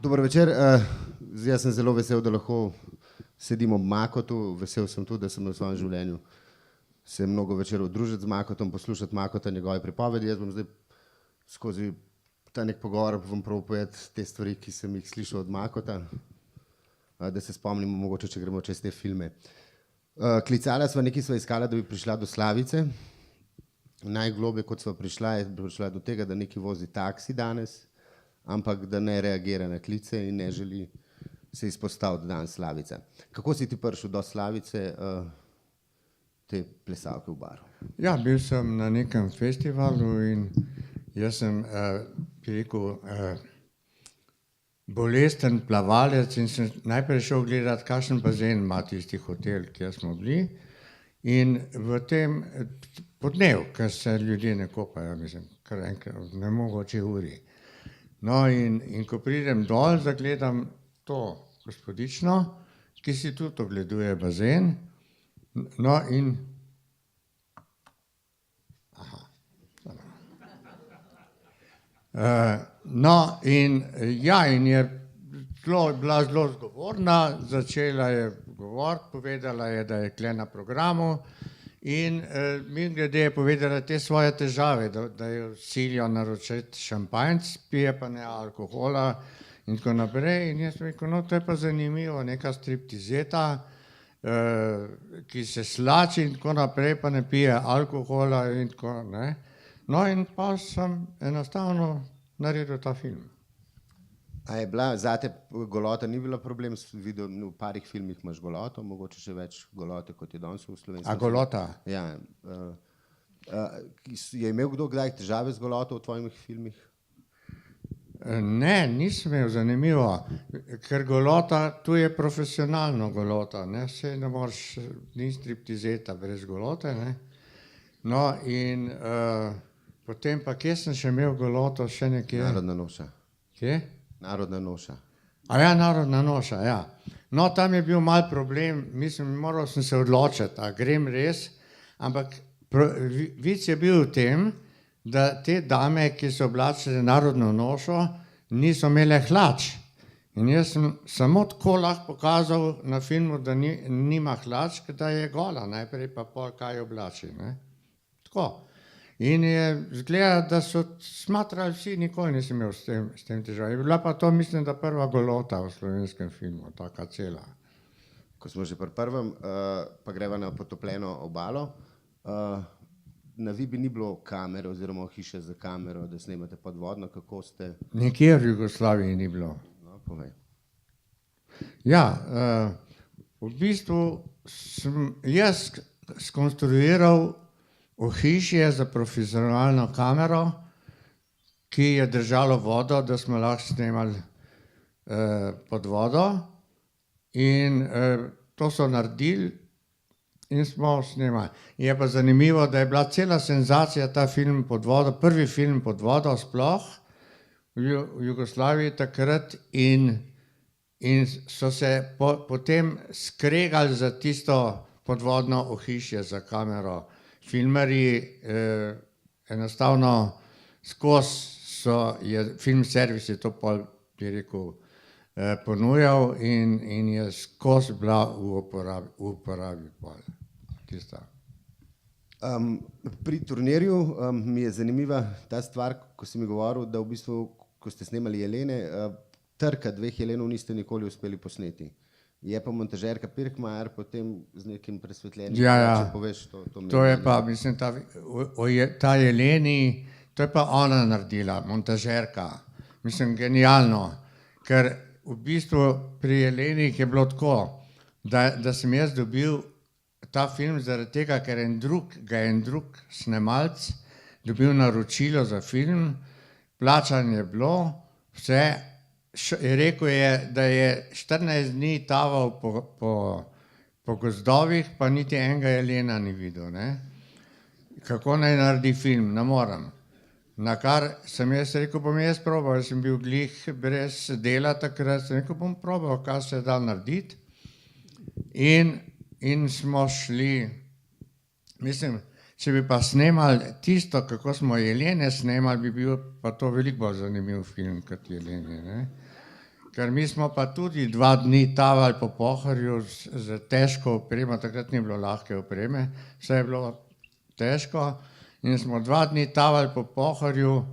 Dober večer. Jaz sem zelo vesel, da lahko sedim ob Makotu. Vesel sem tudi, da sem v svojem življenju se mnogo večerov družiti z Makotom, poslušati Makota, njegove pripovedi. Jaz bom zdaj skozi ta nek pogovor vam prav povedati te stvari, ki sem jih slišal od Makota, da se spomnimo mogoče, če gremo čez te filme. Klicala sva, nekaj sva iskala, da bi prišla do Slavice. Najgloblje, kot sva prišla, je prišla do tega, da neki vozi taksi danes, ampak da ne reagira na klice in ne želi se izpostaviti dan Slavice. Kako si ti prišel do Slavice, te plesalke v baru? Ja, bil sem na nekem festivalu in jaz sem, bi rekel, bolesten plavalec in sem najprej šel gledati, kakšen bazen ima tisti hotel, kjer smo bili. In v tem podnev, ker se ljudje ne kopajo, mislim, kar enkrat ne mogoče uri. No in ko pridem dol, zagledam to gospodično, ki si tudi ogleduje bazen. No in in je bila zelo zgovorna, začela je govoriti, povedala je, da je tule na programu in mimogrede je povedala te svoje težave, da jo silijo naročiti šampanjec, pije pa ne alkohola in tako naprej. In jaz sem rekel, no, to je pa zanimivo, neka striptizeta, ki se slači in tako naprej, pa ne pije alkohola in tako, ne. No in pa sem enostavno naredil ta film. A je bila, zate golota ni bila problem, videl, v parih filmih imaš goloto, mogoče še več golote, kot je danes v slovenskem. A golota? Ja. Je imel kdo kdaj težave z goloto v tvojih filmih? Ne, nisem imel, zanimivo, ker golota, tu je profesionalno golota, ne, saj ne moreš, ni striptizeta brez golote, ne. No in potem pa, kje sem še imel goloto, še nekje? Narodna noša. Kje? Narodna noša. A ja, Narodna noša, ja. No, tam je bil mal problem, mislim, moral sem se odločiti, a grem res, ampak vic je bil v tem, da te dame, ki so oblačile narodno nošo, niso imele hlač. In jaz sem samo tako lahko pokazal na filmu, da nima hlač, da je gola, najprej pa pol kaj oblači, ne. Tako. In je izgleda, da so smatrali vsi, nikoli nisem imel s tem težav. Je bila pa to, mislim, da prva golota v slovenskem filmu, taka cela. Ko smo že pri prvem, pa greva na potopljeno obalo, na Vibi ni bilo kamere oziroma hiše za kamero, da snemate podvodno, kako ste? Nikjer v Jugoslaviji ni bilo. No, povej. Ja, v bistvu sem jaz skonstruiral ohišje za profesionalno kamero, ki je držalo vodo, da smo lahko snemali pod vodo. In to so naredili in smo snemali. Je pa zanimivo, da je bila cela senzacija ta film pod vodo, prvi film pod vodo sploh v Jugoslaviji takrat in so se potem skregali za tisto podvodno ohišje za kamero. Filmarji enostavno skozi film servis je to pol, bi rekel, ponujal in je skozi bila v uporabi pol. Tista. Pri turnirju mi je zanimiva ta stvar, ko si mi govoril, da v bistvu, ko ste snemali Jelene, trka dveh Jelenov niste nikoli uspeli posneti. Je pa montažerka Pirkmajer potem z nekim presvetljenim, če poveš to. To je pa, mislim, ta Jeleni, to je pa ona naredila, montažerka. Mislim, genialno, ker v bistvu pri Jelenih je bilo tako, da sem jaz dobil ta film zaradi tega, ker ga je en drug snemalec dobil naročilo za film, plačanje je bilo, vse. Rekel je, da je 14 dni taval po gozdovih, pa niti enega jelena ni videl, ne. Kako naj naredi film, ne morem. Na kar sem jaz rekel, bom jaz probal, jaz sem bil glih brez dela takrat, sem rekel, bom probal, kaj se da narediti. In smo šli, mislim, če bi pa snemali tisto, kako smo Jelene snemali, bi bil pa to veliko bolj zanimiv film kot Jelene, ne. ker mi smo pa tudi 2 dni tavali po Pohorju z težko opremo, takrat ni bilo lahke opreme, vse je bilo težko in smo 2 dni tavali po Pohorju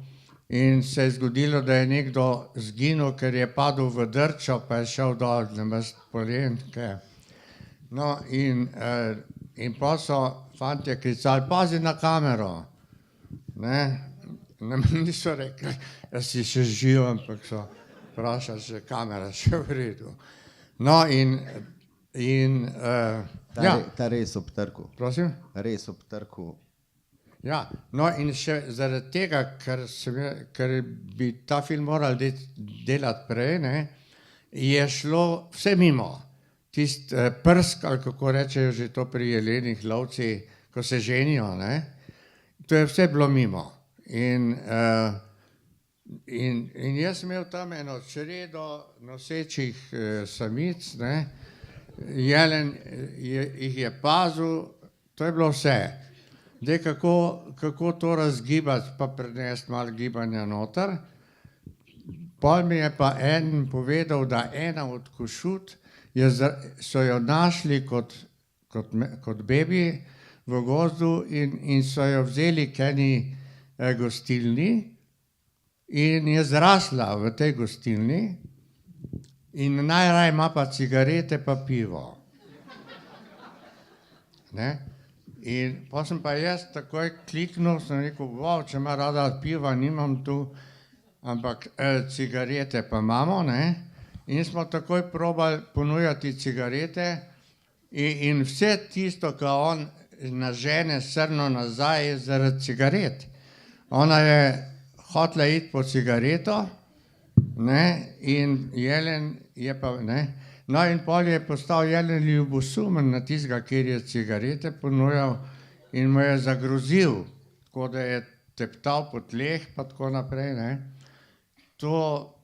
in se je zgodilo, da je nekdo zginil, ker je padel v Drčo, pa je šel dol namesto Polenke. No in pol so fantje klicali, pazi na kamero. Ne, nam niso rekli, da si še živ, ampak so vprašali, če je kamera še v redu. No in ja, Ta res ob trku. prosim? Res ob trku. Ja, no in še zaradi tega, ker bi ta film morali delati prej, ne, je šlo vse mimo. Tisti prsk, ali kako rečejo že to pri jelenih lovci, ko se ženijo, ne, to je vse bilo mimo. In jaz sem imel tam eno čredo nosečih samic, ne, jelen jih je pazil, to je bilo vse. Zdaj, kako to razgibati, pa prenesti malo gibanja noter. Pol mi je pa en povedal, da ena od košut so jo našli kot bebi v gozdu in so jo vzeli k eni gostilni in je zrasla v tej gostilni in najraje ima pa cigarete pa pivo. Ne? In pa sem pa jaz takoj kliknil, sem rekel, wow, če ima rada piva, nimam tu, ampak cigarete pa imamo, ne? In smo takoj probali ponujati cigarete in vse tisto, kar on nažene srno nazaj, je zaradi cigaret. Ona je hotela iti po cigareto, ne, in jelen je pa, ne. No in pol je postal jelen ljubosumen na tistega, kjer je cigarete ponujal in mu je zagrozil, tako da je teptal po tleh pa tako naprej, ne. To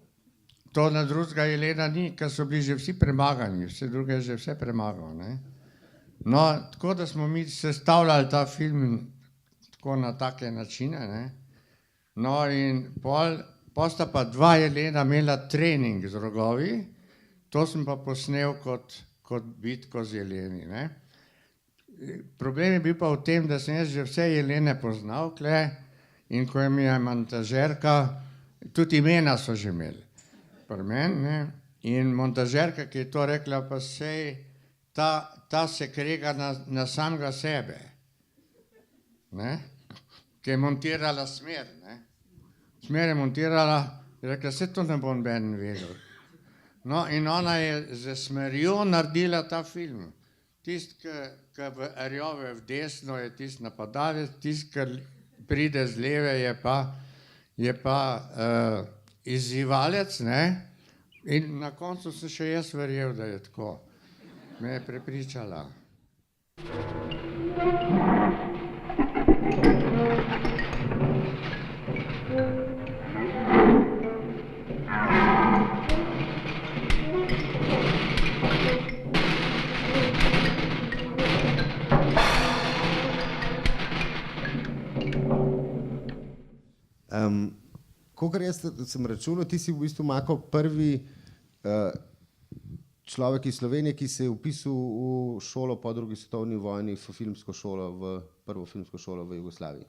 na drugega jelena ni, ker so bili že vsi premagani, vse druge je že vse premagal, ne. No, tako da smo mi sestavljali ta film tako na take načine, ne. No in pol sta pa 2 jelena imela trening z rogovi, to sem pa posnel kot bitko z jeleni, ne. Problem je bil pa v tem, da sem jaz že vse jelene poznal tule in ko mi je montažerka, tudi imena so že imeli pri meni, ne, in montažerka, ki je to rekla, pa sej ta se krega na samega sebe, ne, ki je montirala smer, ne. Smer je montirala, je rekla, saj to ne bo noben vedel. No, in ona je z smerjo naredila ta film. Tisti, ki v rjove v desno, je tisti napadalec, tisti, ki pride z leve, je pa izzivalec, ne. In na koncu sem še jaz verjel, da je tako. Me je prepričala. Kakor jaz sem računal, ti si v bistvu Mako prvi človek iz Slovenije, ki se je vpisal v šolo po drugi svetovni vojni, v filmsko šolo, prvo filmsko šolo v Jugoslaviji.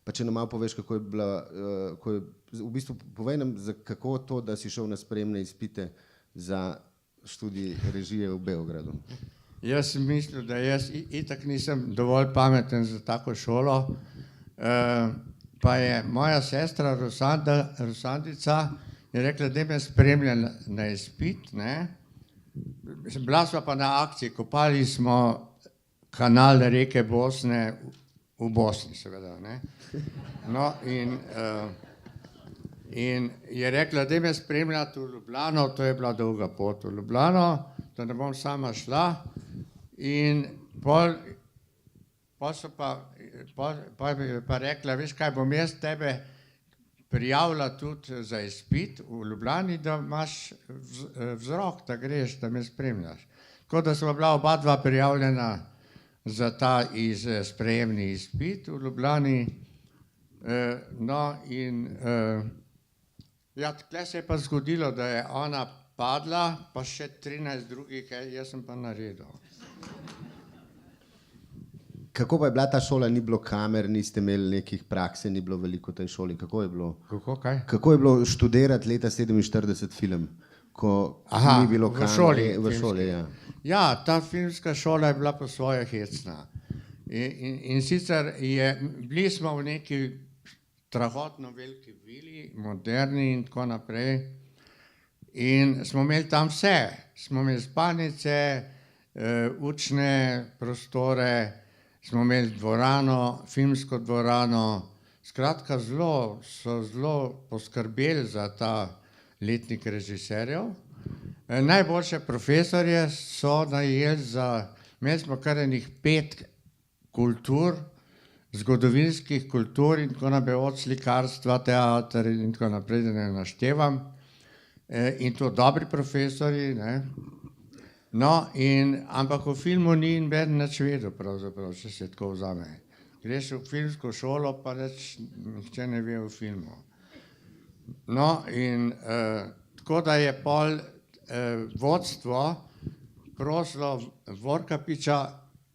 Pa če nam malo poveš, kako je bila, v bistvu povej nam, kako to, da si šel na sprejemne izpite za študij režije v Beogradu. Jaz sem mislil, da jaz itak nisem dovolj pameten za tako šolo, pa je moja sestra Rosandica je rekla, da me spremlja na izpit, ne. Bila sva pa na akciji, kopali smo kanal reke Bosne v Bosni, seveda, ne. No, in je rekla, da me spremljati v Ljubljano, to je bila dolga pot v Ljubljano, da ne bom sama šla. In pol je pa rekla, veš kaj, bom jaz tebe prijavila tudi za izpit v Ljubljani, da imaš vzrok, da greš, da me spremljaš. Tako da sva bila oba dva prijavljena za ta sprejemni izpit v Ljubljani. No in ja, tukaj se je pa zgodilo, da je ona padla, pa še 13 drugih, jaz sem pa naredil. Kako pa je bila ta šola, ni bilo kamer, niste imeli nekih prakse, ni bilo veliko v tej šoli, kako je bilo? Kaj? Kako je bilo študirati leta 47 film, ko ni bilo v kamer? šoli. V šoli, ja. Ja, ta filmska šola je bila po svoje hecna. In sicer bili smo v neki strahotno veliki vili, moderni in tako naprej. In smo imeli tam vse. Smo imeli spalnice, učne prostore, smo imeli dvorano, filmsko dvorano. Skratka, so zelo poskrbeli za ta letnik režiserjev. Najboljše profesorje so najeli imeli smo kar enih 5 kultur, zgodovinskih kultur in tako naprej, od slikarstva, teater in tako naprej, da ne naštevam. In to dobri profesorji, ne. No, ampak v filmu ni noben nič vedel pravzaprav, če se tako vzame. Greš v filmsko šolo, pa nihče ne ve o filmu. No, in tako da je pol vodstvo prosilo Vorkapiča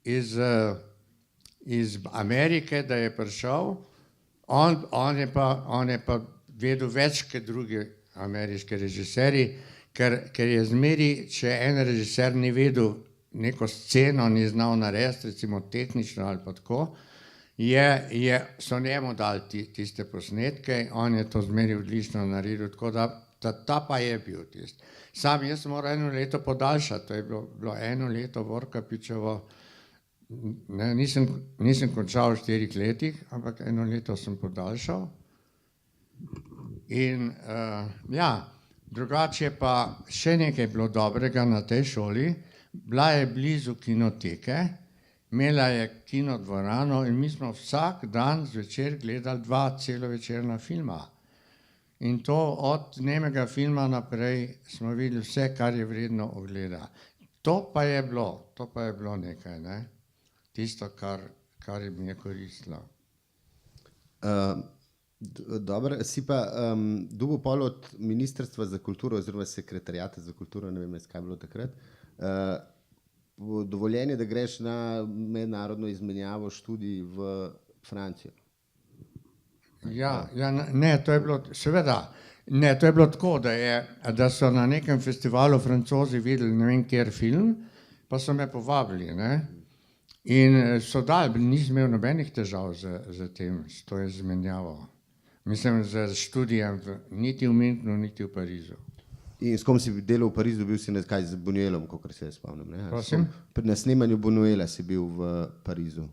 iz Amerike, da je prišel, on je pa vedel več kot drugi ameriški režiserji, ker je zmeri, če en režiser ni vedel neko sceno, ni znal narediti, recimo tehnično ali pa tako, so njemu dali tiste posnetke, on je to zmeri odlično naredil, tako da ta pa je bil tisti. Sam jaz sem moral 1 leto podaljšati, to je bilo 1 leto Vorkapičevo, nisem končal v 4 letih, ampak 1 leto sem podaljšal. In ja, drugače pa še nekaj bilo dobrega na tej šoli, bila je blizu kinoteke, imela je kinodvorano in mi smo vsak dan zvečer gledali 2 celovečerna filma. In to od nemega filma naprej smo videli vse, kar je vredno ogleda. To pa je bilo nekaj, ne? Tisto, kar mi je koristilo. Dobro, si pa dobil pol od Ministrstva za kulturo oziroma Sekretariata za kulturo, ne vem, kaj je bilo takrat, dovoljenje, da greš na mednarodno izmenjavo študij v Francijo. Ne, to je bilo, seveda, ne, to je bilo tako, da so na nekem festivalu Francozi videli ne vem kjer film, pa so me povabili, ne. In so dali, nisem imel nobenih težav z tem, s to izmenjavo. Mislim, z študijem niti v Münchnu, niti v Parizu. In s kom si delal v Parizu, bil si nekaj z Buñuelom, kakor se spomnim, ne? Prosim? Na snemanju Buñuela si bil v Parizu.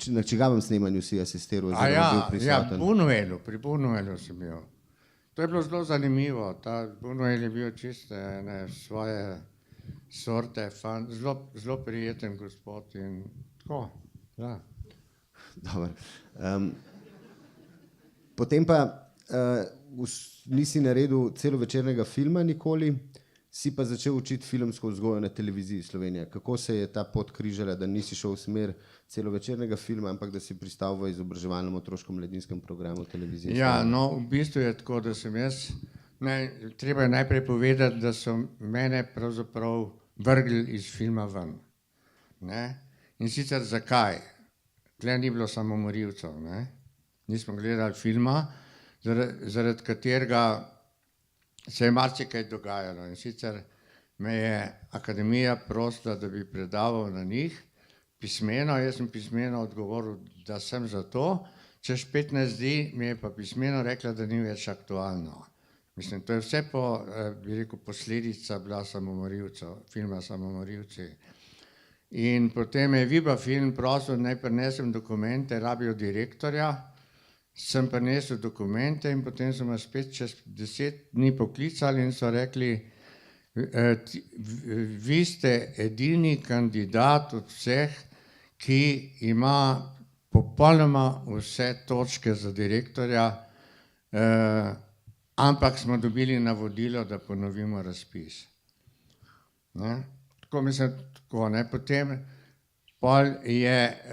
Na čigavem snemanju si asistiral oziroma bil prisoten? Pri Buñuelu sem bil. To je bilo zelo zanimivo, ta Buñuel je bil čisto svoje sorte, zelo prijeten gospod in tako, ja. Dobro. Potem pa nisi naredil celovečernega filma nikoli, si pa začel učiti filmsko vzgojo na televiziji Slovenije. Kako se je ta pot križala, da nisi šel v smer celovečernega filma, ampak da si pristal v izobraževalnem otroškem mladinskem programu televizije Slovenije? Ja, no, v bistvu je tako, da sem jaz, treba je najprej povedati, da so mene pravzaprav vrgli iz filma ven. Ne? In sicer zakaj? Tle ni bilo samomorilcev, ne? Nismo gledali filma, zaradi katerega se je marsikaj dogajalo. In sicer me je akademija prosila, da bi predaval na njih pismeno, jaz sem pismeno odgovoril, da sem za to, čez 15 dni mi je pa pismeno rekla, da ni več aktualno. Mislim, to je vse bi rekel, posledica bila samomorilcev, filma Samomorilci. In potem je Viba film prosil, naj prinesem dokumente, rabijo direktorja, sem prinesel dokumente in potem so me spet čez 10 dni poklicali in so rekli, vi ste edini kandidat od vseh, ki ima popolnoma vse točke za direktorja, ampak smo dobili navodilo, da ponovimo razpis. Ne? Tako mislim, tako, ne, potem pol je,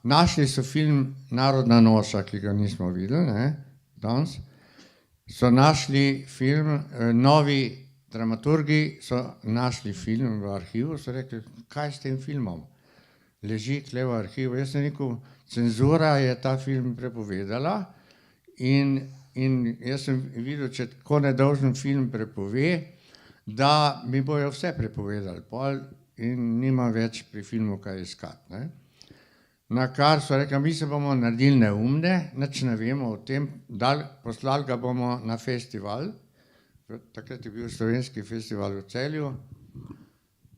našli so film Narodna noša, ki ga nismo videli, ne, danes, so našli film, novi dramaturgi so našli film v arhivu, so rekli, kaj s tem filmom? Leži tule v arhivu. Jaz sem rekel, cenzura je ta film prepovedala in jaz sem videl, če tako nedolžen film prepove, da mi bojo vse prepovedali pol in nimam več pri filmu kaj iskati, ne. Na kar so rekli, mi se bomo naredili neumne, nič ne vemo o tem, poslali ga bomo na festival, takrat je bil slovenski festival v Celju,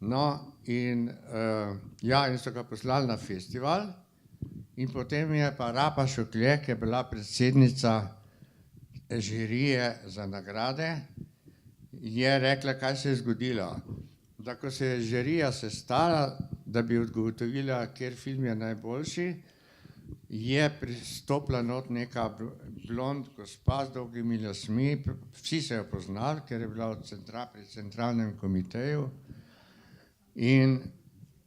no in in so ga poslali na festival in potem je pa Rapa Šuklje, ki je bila predsednica žirije za nagrade, je rekla, kaj se je zgodilo. Da ko se je žirija sestala, da bi ugotovila, kjer film je najboljši, je pristopila not neka blond gospa z dolgimi lasmi, vsi se jo poznali, ker je bila pri centralnem komiteju in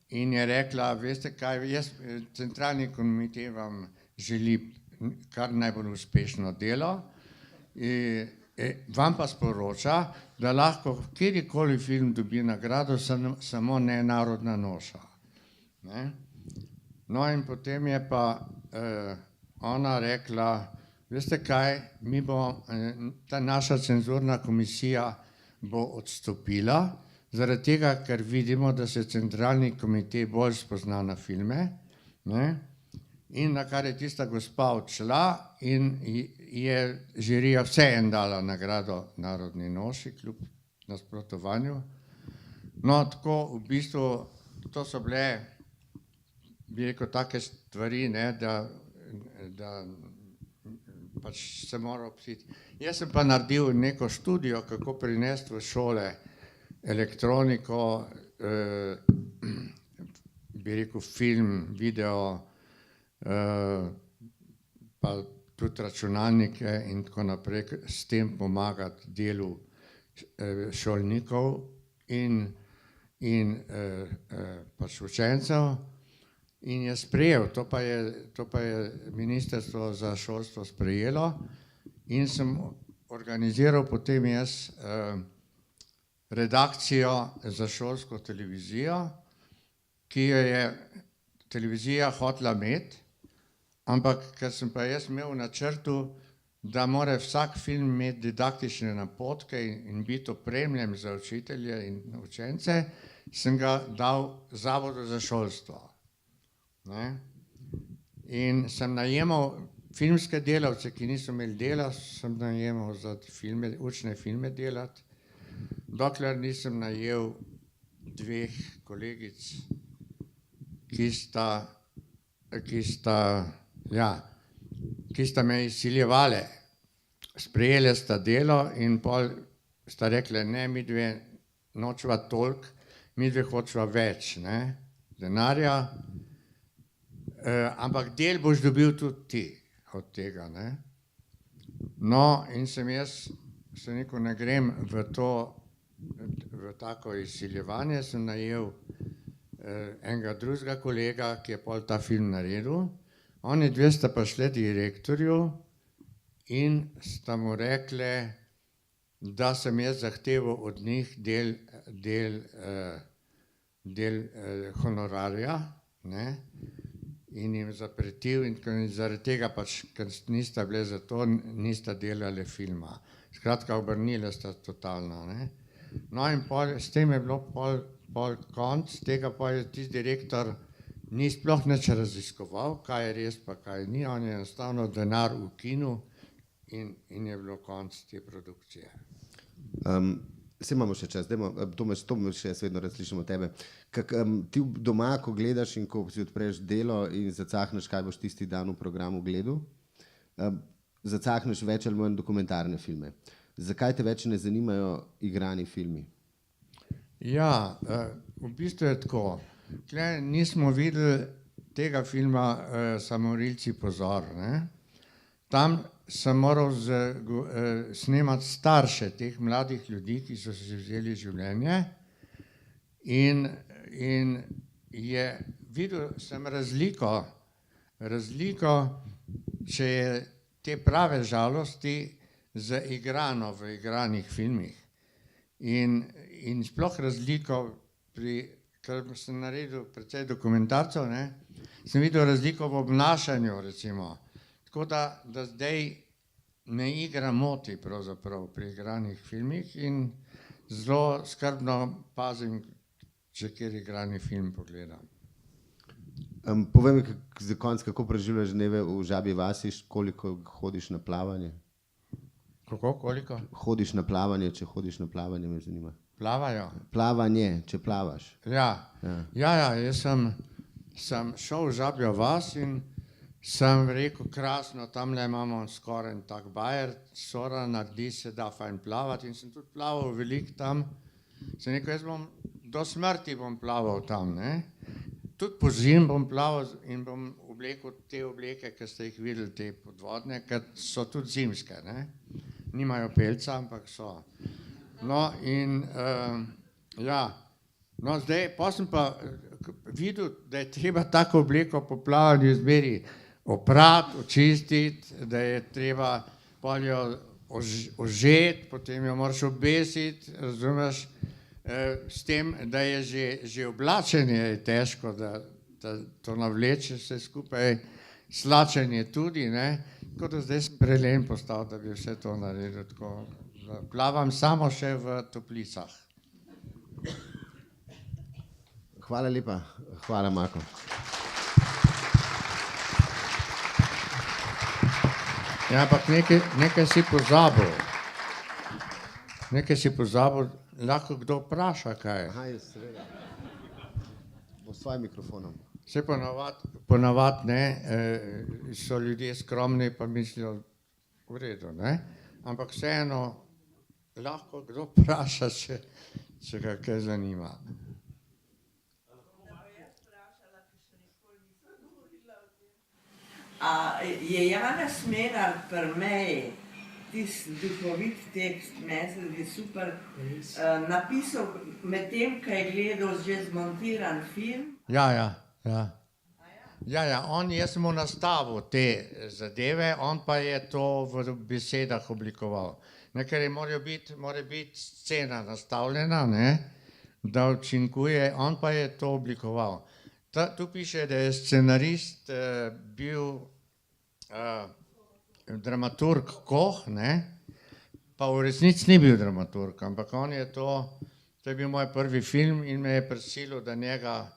je rekla, veste kaj, centralni komitej vam želi kar najbolj uspešno delo, vam pa sporoča, da lahko kjerikoli film dobi nagrado, samo ne Narodna noša. No in potem je pa ona rekla, veste kaj, ta naša cenzurna komisija bo odstopila, zaradi tega, ker vidimo, da se centralni komitej bolj spozna na filme, in na kar je tista gospa odšla in je žirija vseeno dala nagrado Narodni noši, kljub nasprotovanju. No, tako v bistvu, to so bile, bi rekel, take stvari, da pač se mora opustiti. Jaz sem pa naredil neko študijo, kako prinesti v šole elektroniko, bi rekel, film, video, pa tudi računalnike in tako naprej, s tem pomagati delu šolnikov in pač učencev in je sprejel, to pa je Ministrstvo za šolstvo sprejelo in sem organiziral potem jaz redakcijo za šolsko televizijo, ki jo je televizija hotela imeti, ampak ker sem pa jaz imel v načrtu, da mora vsak film imeti didaktične napotke in biti opremljen za učitelje in učence, sem ga dal Zavodu za šolstvo. In sem najemal filmske delavce, ki niso imeli dela, sem najemal za učne filme delati, dokler nisem najel dveh kolegic, ki sta me izsiljevale. Sprejele sta delo in pol sta rekle, ne, midve nočeva toliko, midve hočeva več denarja, ampak del boš dobil tudi ti od tega. No, in sem rekel, ne grem v tako izsiljevanje, sem najel enega drugega kolega, ki je pol ta film naredil. Oni dve sta pa šli direktorju in sta mu rekli, da sem jaz zahteval od njih del honorarja, in jim zapretil in zaradi tega pač, ker nista bile za to, nista delali filma. Skratka, obrnila sta totalno. No in s tem je bilo pol konc, tega pa je tisti direktor ni sploh nič raziskoval, kaj je res pa kaj ni, on je enostavno denar ukinil in je bilo konc te produkcije. Saj imamo še čas, Tomaž, to še jaz vedno razslišim od tebe. Ti doma, ko gledaš in ko si odpreš Delo in zacahneš, kaj boš tisti dan v programu gledal, zacahneš več ali manj dokumentarne filme. Zakaj te več ne zanimajo igrani filmi? Ja, v bistvu je tako. Tukaj nismo videli tega filma Samorilci pozor. Tam sem moral snemati starše teh mladih ljudi, ki so si vzeli življenje in videl sem razliko, če je te prave žalosti zaigrano v igranih filmih. In sploh razliko ker sem naredil precej dokumentarcev, ne, sem videl razliko v obnašanju, recimo. Tako da zdaj me igra moti pravzaprav pri igranih filmih in zelo skrbno pazim, če kjer igrani film pogledam. Povej mi za konec, kako preživljaš dneve v Žabji vasi, koliko hodiš na plavanje? Koliko? Hodiš na plavanje, če hodiš na plavanje, me zanima. Plavajo? Plavanje, če plavaš. Ja, jaz sem šel v Žabjo vas in sem rekel, krasno, tamle imamo skoraj en tak bajer, sora naredi, se da fajn plavati in sem tudi plaval veliko tam. Sem rekel, jaz bom do smrti bom plaval tam, ne. Tudi po zim bom plaval in bom oblekel te obleke, ki ste jih videli, te podvodne, ker so tudi zimske, ne. Nimajo pelca, ampak so. No in zdaj, pa sem pa videl, da je treba tako obleko po plavanju zmeri oprati, očistiti, da je treba pol jo ožeti, potem jo moraš obesiti, razumeš, s tem, da je že oblačenje je težko, da to navleče vse skupaj, slačenje tudi, ne, tako da zdaj sem prelen postal, da bi vse to naredil tako, da plavam samo še v toplicah. Hvala lepa, hvala Mako. Ja, ampak nekaj si pozabil. Nekaj si pozabil, lahko kdo vpraša kaj. Aha, jaz seveda. Bo s svojim mikrofonom. Vse ponavad, ne, so ljudje skromni, pa mislijo v redu, ne, ampak vseeno lahko kdo vpraša, če ga kaj zanima. A je Janez Menar pri meji, tisti duhovit tekst, meni se zdi super, napisal med tem, ko je gledal že zmontiran film? Ja, jaz sem mu nastavil te zadeve, on pa je to v besedah oblikoval. Ker mora biti scena nastavljena, ne, da učinkuje, on pa je to oblikoval. Tu piše, da je scenarist bil dramaturg Koh, ne, pa v resnici ni bil dramaturg, ampak on je to je bil moj prvi film in me je prisilil, da njega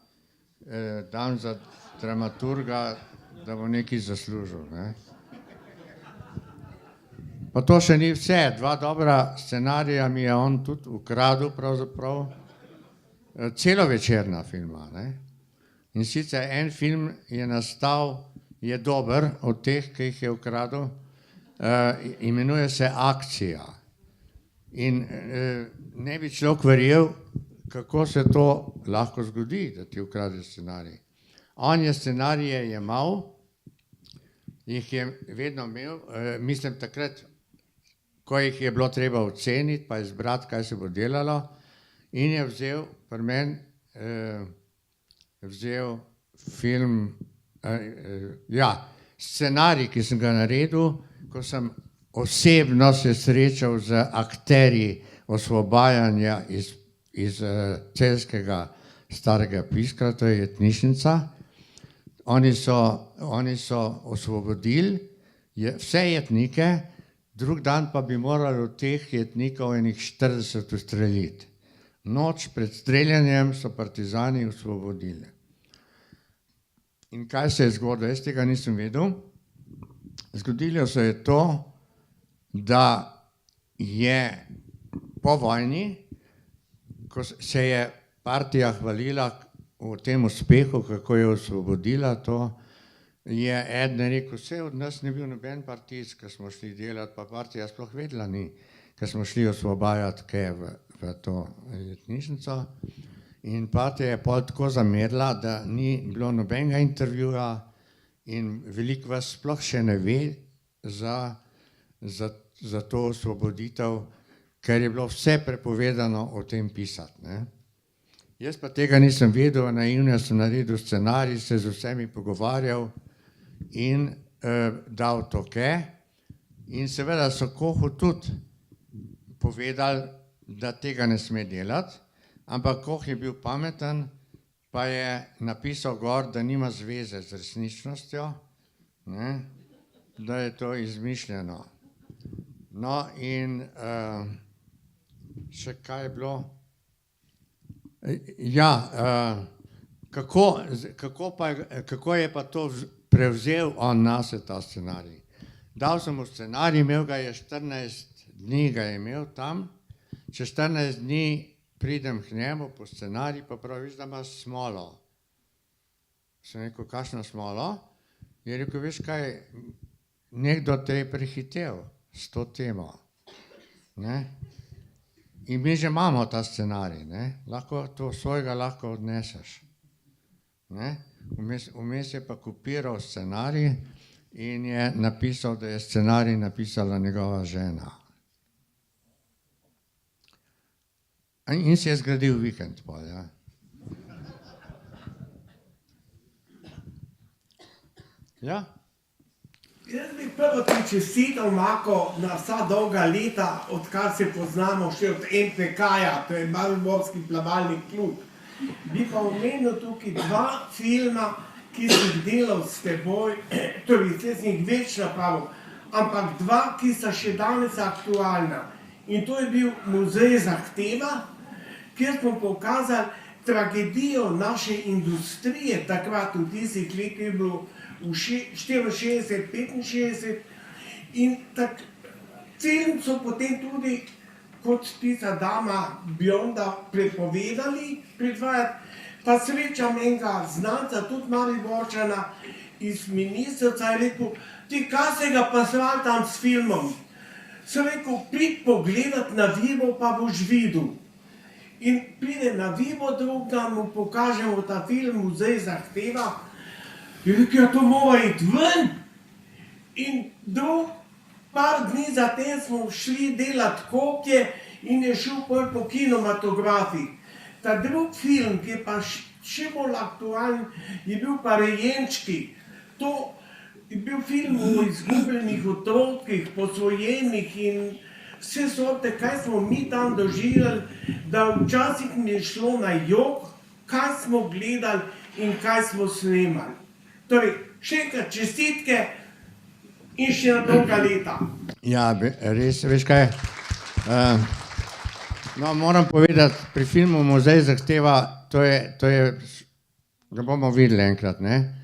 dam za dramaturga, da bo nekaj zaslužil, ne. Pa to še ni vse, dva dobra scenarija mi je on tudi ukradel pravzaprav, celovečerna filma, ne. In sicer en film je nastal, je dober od teh, ki jih je ukradel, imenuje se Akcija. In ne bi človek verjel, kako se to lahko zgodi, da ti ukrade scenarij. On je scenarije jemal, jih je vedno imel, mislim takrat, ko jih je bilo treba oceniti, pa izbrati, kaj se bo delalo, in je vzel pri meni, vzel film, scenarij, ki sem ga naredil, ko sem osebno se srečal z akterji osvobajanja iz celjskega starega Piskra, to je jetnišnica. Oni so osvobodili vse jetnike, drug dan pa bi morali od teh jetnikov enih 40 ustreliti. Noč pred streljanjem so partizani osvobodili. In kaj se je zgodilo? Jaz tega nisem vedel. Zgodilo se je to, da je po vojni, ko se je partija hvalila o tem uspehu, kako je osvobodila to, je eden rekel, vse od nas ni bil noben partijc, ko smo šli delati, pa partija sploh vedela ni, ko smo šli osvobajati kaj v to jetnišnico. In partija je pol tako zamerila, da ni bilo nobenega intervjuja in veliko vas sploh še ne ve za to osvoboditev, ker je bilo vse prepovedano o tem pisati, ne. Jaz pa tega nisem vedel, naivno sem naredil scenarij, se z vsemi pogovarjal in dal toke, In seveda so Kohu tudi povedali, da tega ne sme delati, ampak Koh je bil pameten, pa je napisal gor, da nima zveze z resničnostjo, ne, da je to izmišljeno. No in še kaj je bilo? Ja, kako je pa to prevzel on nase ta scenarij? Dal sem mu scenarij, imel ga je 14 dni, ga je imel tam, čez 14 dni pridem k njemu po scenarij, pa pravi, da imaš smolo. Sem rekel, kakšno smolo? Je rekel, veš kaj, nekdo te je prehitel s to temo. Ne? In mi že imamo ta scenarij, ne? Lahko to svojega lahko odneseš. Ne? Vmes je pa kopiral scenarij in je napisal, da je scenarij napisala njegova žena. In si je zgradil vikend pol, ja. Ja? Jaz bi prvo ti čestital, Mako, na vsa dolga leta, odkar se poznamo še od MPK-ja, to je Mariborski plavalni klub. Bi pa omenil tukaj dva filma, ki sem jih delal s teboj, torej jaz sem jih več napravil, ampak dva, ki sta še danes aktualna. In to je bil Muzej zahteva, kjer smo pokazali tragedijo naše industrije, takrat v tistih let je bilo v 64, 65 in tak film so potem tudi, kot tista dama Bionda, prepovedali predvajati, pa srečam enega znanca, tudi Mariborčana, iz ministrstva, je rekel, ti kaj se ga pasval tam s filmom? Sem rekel, prid pogledat na Vibo, pa boš videl. In pride na Vibo drug dan, mu pokažemo ta film, Muzej zahteva, je rekel, ja, to mora iti ven. In par dni zatem smo šli delati kopje in je šel po kinematografih. Ta drug film, ki je pa še bolj aktualen, je bil pa Rejenčki. To je bil film o izgubljenih otrokih, posvojenih in vse sorte, kaj smo mi tam doživljali, da včasih mi je šlo na jok, kaj smo gledali in kaj smo snemali. Torej, še enkrat čestitke in še na dolga leta. Ja, res, veš kaj, no, moram povedati, pri filmu Muzej zahteva, to je, ga bomo videli enkrat, ne?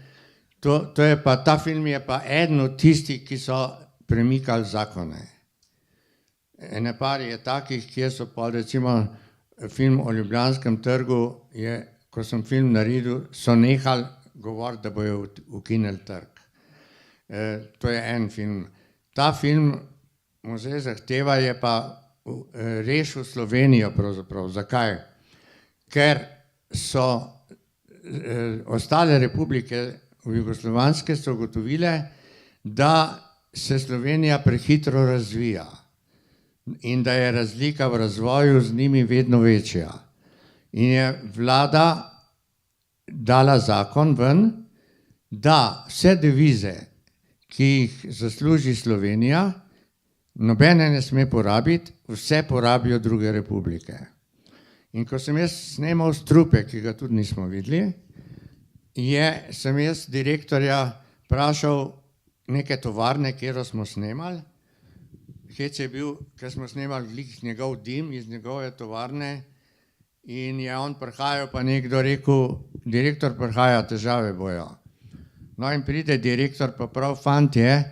To je pa, ta film je pa eden od tistih, ki so premikali zakone. Ene par je takih, kjer so pa recimo film o Ljubljanskem trgu, je, ko sem film naredil, so nehali govoriti, da bojo ukinili trg. To je en film. Ta film Muzej zahteva je pa rešil Slovenijo pravzaprav. Zakaj? Ker so ostale republike jugoslovanske so ugotovile, da se Slovenija prehitro razvija in da je razlika v razvoju z njimi vedno večja. In je vlada dala zakon ven, da vse devize, ki jih zasluži Slovenija, nobene ne sme porabiti, vse porabijo druge republike. In ko sem jaz snemal Strupe, ki ga tudi nismo videli, sem jaz direktorja vprašal neke tovarne, kjer smo snemali. Hec je bil, ker smo snemali glih njegov dim iz njegove tovarne in je on prihajal, pa nekdo rekel, direktor prihaja, težave bojo. No in pride direktor, pa prav, fantje,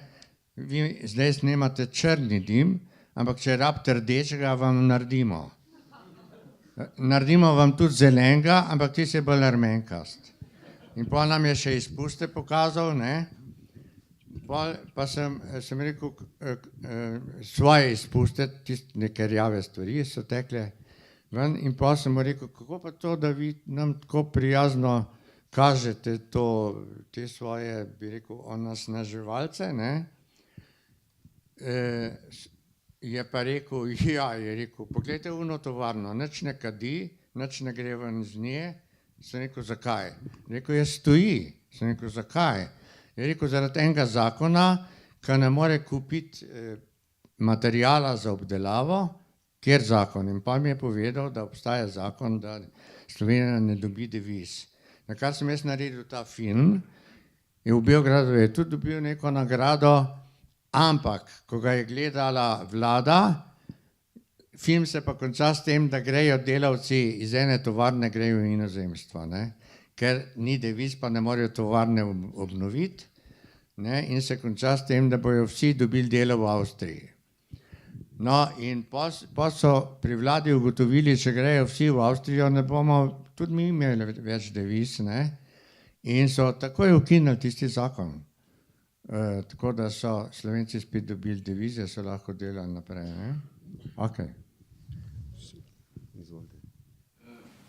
vi zdaj snemate črni dim, ampak če rabite rdečega, vam naredimo. Naredimo vam tudi zelenega, ampak ti se bolj rmenkast. In pol nam je še izpuste pokazal, ne? Pol pa sem rekel, svoje izpuste, tiste neke rjave stvari so tekle ven in pol sem mu rekel, kako pa to, da vi nam tako prijazno kažete te svoje, bi rekel, onesnaževalce, ne? Je pa rekel, ja, je rekel, poglejte uno tovarno, nič ne kadi, nič ne gre ven z nje. Sem rekel, zakaj? Rekel je, stoji. Sem rekel, zakaj? Je rekel, zaradi enega zakona, ki ne more kupiti materijala za obdelavo, kjer zakon. In pa mi je povedal, da obstaja zakon, da Slovenija ne dobi deviz. Na kar sem jaz naredil ta film, je v Beogradu je tudi dobil neko nagrado, ampak ko ga je gledala vlada, film se pa konča s tem, da grejo delavci iz ene tovarne, grejo v inozemstvo, ne? Ker ni deviz, pa ne morejo tovarne obnoviti, ne? In se konča s tem, da bojo vsi dobili delo v Avstriji. No, in pa so pri vladi ugotovili, če grejo vsi v Avstrijo, ne bomo tudi mi imeli več deviz, ne? In so takoj ukinili tisti zakon. Tako da so Slovenci spet dobili devize, so lahko delali naprej, ne? Okay.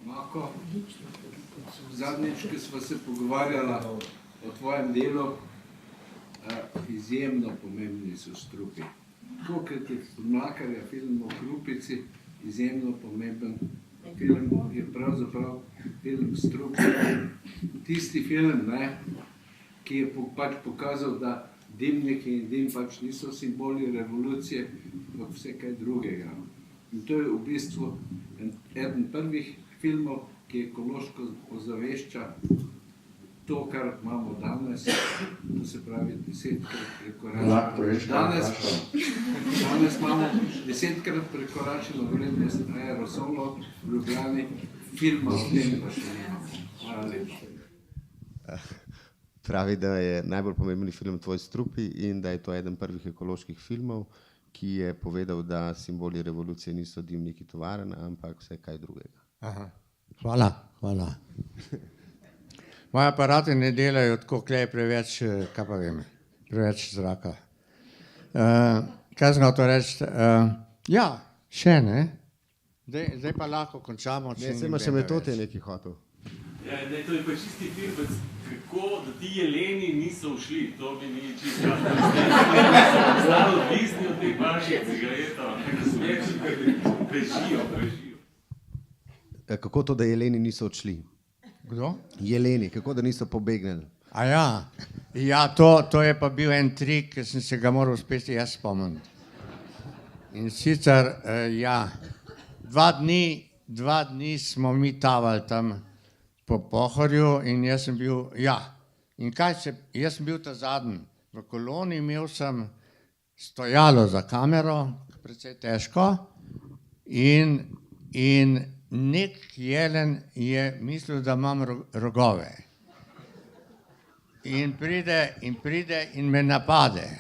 Mako, zadnjič, ko sva se pogovarjala o tvojem delu, izjemno pomembni so strupi. To, kar je Mlakarja film o Krupici, izjemno pomemben film, je pravzaprav film Strupi. Tisti film, ne, ki je pač pokazal, da dimniki in dim pač niso simboli revolucije, ampak vse kaj drugega. In to je v bistvu eden prvih filmov, ki ekološko ozavešča to, kar imamo danes, to se pravi 10-krat prekoračeno. Danes imamo 10-krat prekoračeno vrednost aerosolov v Ljubljani, filma o tem pa še nimamo. Hvala lepa. Pravi, da je najbolj pomembni film Tvoj strupi in da je to eden prvih ekoloških filmov, ki je povedal, da simboli revolucije niso dimniki tovarn, ampak vse kaj drugega. Aha. Hvala, hvala. Moji aparati ne delajo tako, kle je preveč, kaj pa vem, preveč zraka. Kaj sem hotel reči? Ja, še ne. Zdaj pa lahko končamo. Ne, se ima še Metod je nekaj hotel. Ja, ne, to je pa čisti film, kako da ti jeleni niso ušli, to mi ni čisto. Staro odvisni od teh vaših cigaretov, kako smo bežijo. Kako to, da jeleni niso odšli? Kdo? Jeleni, kako da niso pobegnili? A ja, to je pa bil en trik, ki sem se ga moral spet jaz spomniti. In sicer, ja, dva dni smo mi tavali tam po Pohorju in jaz sem bil, ja, in jaz sem bil ta zadnji. V koloni imel sem stojalo za kamero, precej težko, in nek jelen je mislil, da imam rogove. In pride in me napade.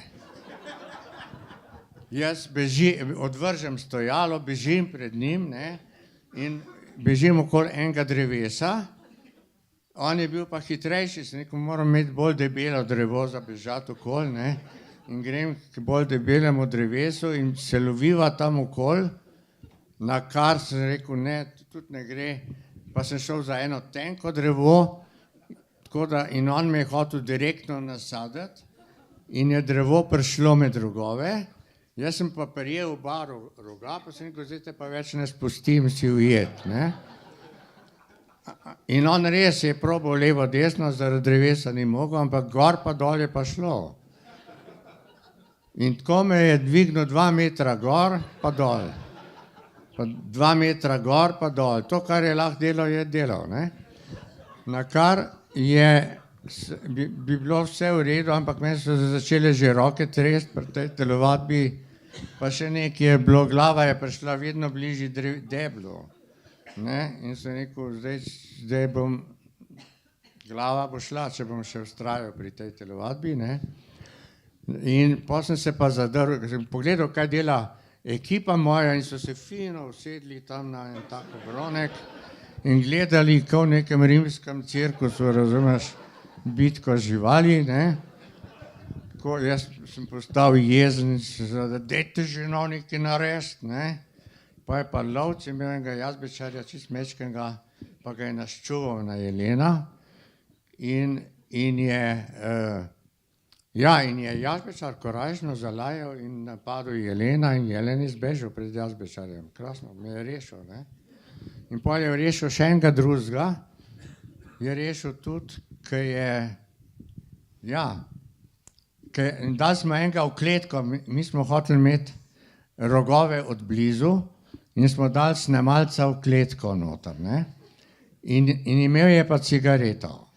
Jaz odvržem stojalo, bežim pred njim, ne, in bežim okoli enega drevesa. On je bil pa hitrejši, sem rekel, moram imeti bolj debelo drevo za bežati okoli, ne, in grem k bolj debelemu drevesu in se loviva tam okoli, na kar sem rekel, ne, tudi ne gre, pa sem šel za eno tenko drevo, tako da, in on me je hotel direktno nasaditi in je drevo prišlo med rogove, jaz sem pa prijel oba roga, pa sem rekel, zdaj te pa več ne spustim, si ujet, ne. In on res je probal levo desno, zaradi drevesa ni mogel, ampak gor pa dol je pa šlo. In tako me je dvignil 2 metra gor pa dol. Pa 2 metra gor pa dol. To, kar je lahko delal, je delal, ne. Na kar bi bilo vse v redu, ampak meni so začele že roke tresti pri tej telovadbi, pa še nekaj je bilo, glava je prišla vedno bližje deblu. Ne? In sem rekel, zdaj glava bo šla, če bom še vztrajal pri tej telovadbi, ne. In potem sem se pa zadrl, sem pogledal, kaj dela ekipa moja in so se fino usedli tam na en tak obronek in gledali kot v nekem rimskem cirkusu, razumeš, bitko živali, ne. Tako jaz sem postal jezen, da dajte že no nekaj narediti, ne. Pa je pa lovc imel enega jazbečarja, čist mečkega, pa ga je naščuval na jelena in je jazbečar korajžno zalajal in napadel jelena in jelen je zbežal pred jazbečarjem. Krasno, me je rešil, ne. In potem je rešil še enega drugega, je rešil tudi, Dali smo enega v kletko, mi smo hoteli imeti rogove od blizu in smo dali snemalca v kletko noter, ne? In imel je pa cigareto.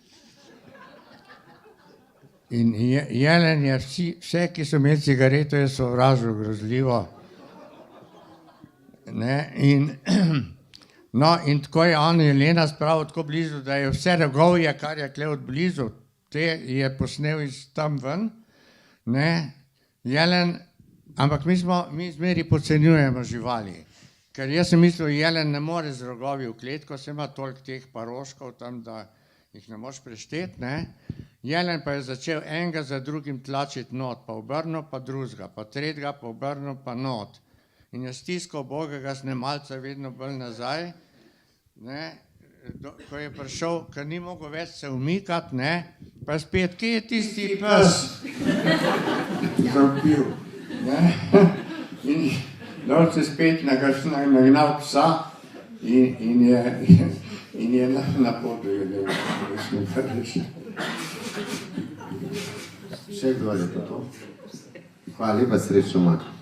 In Jelen je vse, ki so imeli cigareto, je sovražil grozljivo. Ne? No, in tako je on Jelena spravil tako blizu, da je vse rogovje, kar je kle od blizu, te je posnel iz tam ven. Ne? Jelen, ampak mi zmeri podcenjujemo živali. Ker jaz sem mislil, Jelen ne more z rogovi v kletko, se ima toliko teh paroškov tam, da jih ne moreš prešteti, ne? Jelen pa je začel enega za drugim tlačiti not, pa obrnil, pa drugega, pa tretjega, pa obrnil, pa not. In je stiskal bogega snemalca vedno bolj nazaj, ne? Ko je prišel, ker ni mogel več se umikati, ne? Pa spet, kje je tisti pes? Zapil, ne? In dol se spet nagnal psa in je na podu jedel. Še kdo je to? Hvala lepa, srečno, Mako.